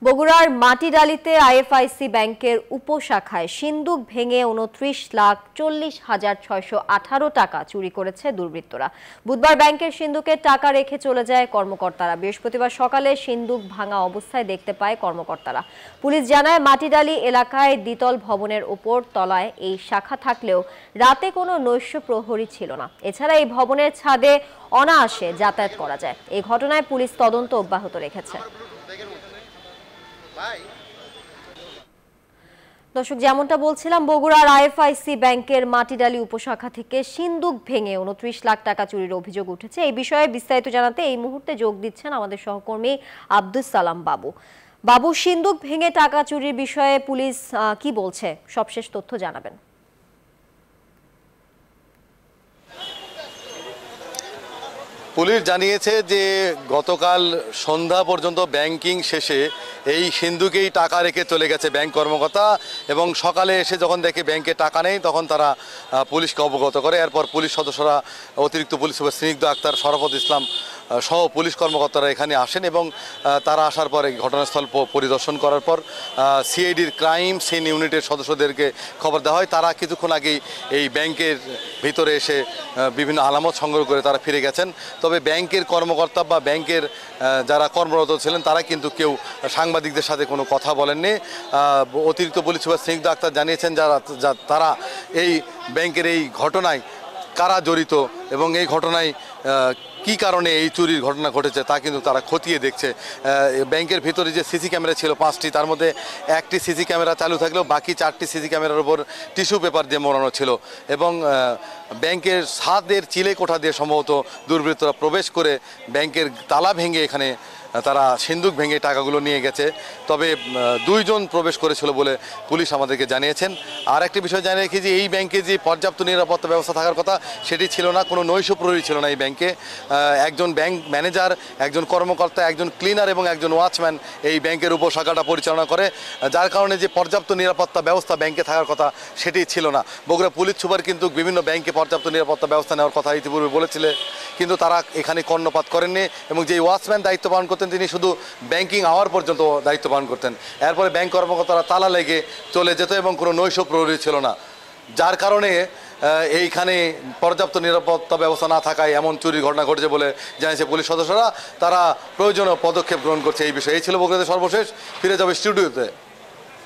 বগুড়ার মাটিডালিতে আইএফআইসি ব্যাংকের উপশাখায় সিন্দুক ভেঙে ২৯,৪০,৬১৮ টাকা চুরি করেছে দুর্বৃত্তরা। বুধবার ব্যাংকের সিন্দুকে টাকা রেখে চলে যায় কর্মকর্তারা। বৃহস্পতিবার সকালে সিন্দুক ভাঙা অবস্থায় দেখতে পায় কর্মকর্তারা। পুলিশ জানায়, মাটিডালি এলাকায় দ্বিতল ভবনের উপর তলায় এই শাখা থাকলেও রাতে কোনো নৈশ প্রহরী ছিল না। এছাড়া এই ভবনের ছাদে অনায়াসে যাতায়াত করা যায়। এই ঘটনায় পুলিশ তদন্ত অব্যাহত রেখেছে। দর্শক, যেমনটা বলছিলাম, বগুড়ার আইএফআইসি ব্যাংকের মাটিডালি উপশাখা থেকে সিন্দুক ভেঙে ২৯ লাখ টাকা চুরির অভিযোগ উঠেছে। এই বিষয়ে বিস্তারিত জানাতে এই মুহূর্তে যোগ দিচ্ছেন আমাদের সহকর্মী আব্দুস সালাম বাবু। সিন্দুক ভেঙে টাকা চুরির বিষয়ে পুলিশ কি বলছে, সবশেষ তথ্য জানাবেন। পুলিশ জানিয়েছে যে গতকাল সন্ধ্যা পর্যন্ত ব্যাংকিং শেষে এই সিন্দুকেই টাকা রেখে চলে গেছে ব্যাংক কর্মকর্তা, এবং সকালে এসে যখন দেখে ব্যাংকে টাকা নেই তখন তারা পুলিশকে অবগত করে। এরপর পুলিশ সদস্যরা, অতিরিক্ত পুলিশ সুপার স্নিগ্ধ আক্তার, শরাফত ইসলাম সহ পুলিশ কর্মকর্তারা এখানে আসেন এবং তারা আসার পরে ঘটনাস্থল পরিদর্শন করার পর সিআইডির ক্রাইম সিন ইউনিটের সদস্যদেরকে খবর দেওয়া হয়। তারা কিছুক্ষণ আগেই এই ব্যাংকের ভিতরে এসে বিভিন্ন আলামত সংগ্রহ করে তারা ফিরে গেছেন। তবে ব্যাংকের কর্মকর্তা বা ব্যাংকের যারা কর্মরত ছিলেন তারা কিন্তু কেউ সাংবাদিকদের সাথে কোনো কথা বলেননি। অতিরিক্ত পুলিশ সুপার স্নিগ্ধ আক্তার জানিয়েছেন তারা এই ব্যাংকের এই ঘটনায় কারা জড়িত এবং এই ঘটনায় কি কারণে এই চুরির ঘটনা ঘটেছে তা কিন্তু তারা খতিয়ে দেখছে। ব্যাংকের ভিতরে যে সিসি ক্যামেরা ছিল 5টি, তার মধ্যে 1টি সিসি ক্যামেরা চালু থাকলেও বাকি 4টি সিসি ক্যামেরার উপর টিস্যু পেপার দিয়ে মোড়ানো ছিল এবং ব্যাংকের ছাদের চিলে কোঠা দিয়ে সম্ভবত দুর্বৃত্তরা প্রবেশ করে ব্যাংকের তালা ভেঙে এখানে তারা সিন্দুক ভেঙে টাকাগুলো নিয়ে গেছে। তবে 2 জন প্রবেশ করেছিল বলে পুলিশ আমাদেরকে জানিয়েছেন। আর একটি বিষয় জানিয়ে রেখি যে এই ব্যাংকে যে পর্যাপ্ত নিরাপত্তা ব্যবস্থা থাকার কথা সেটি ছিল না, কোনো নৈশ প্রহরী ছিল না এই ব্যাংকে। একজন ব্যাংক ম্যানেজার, একজন কর্মকর্তা, একজন ক্লিনার এবং একজন ওয়াচম্যান এই ব্যাংকের উপশাখাটা পরিচালনা করে, যার কারণে যে পর্যাপ্ত নিরাপত্তা ব্যবস্থা ব্যাংকে থাকার কথা সেটি ছিল না। বগুড়া পুলিশ সুপার কিন্তু বিভিন্ন ব্যাংকে পর্যাপ্ত নিরাপত্তা ব্যবস্থা নেওয়ার কথা ইতিপূর্বে বলেছিলেন, কিন্তু তারা এখানে কর্ণপাত করেননি এবং যে ওয়াচম্যান দায়িত্ব পালন করতেন তিনি শুধু ব্যাংকিং আওয়ার পর্যন্ত দায়িত্ব পালন করতেন। এরপরে ব্যাংক কর্মকর্তারা তালা লেগে চলে যেত এবং কোনো নৈশ প্রহরী ছিল না, যার কারণে এইখানে পর্যাপ্ত নিরাপত্তা ব্যবস্থা না থাকায় এমন চুরির ঘটনা ঘটেছে বলে জানিয়েছে পুলিশ সদস্যরা। তারা প্রয়োজনীয় পদক্ষেপ গ্রহণ করছে এই বিষয়ে। এই ছিল বগুড়াতে সর্বশেষ। ফিরে যাবে স্টুডিওতে।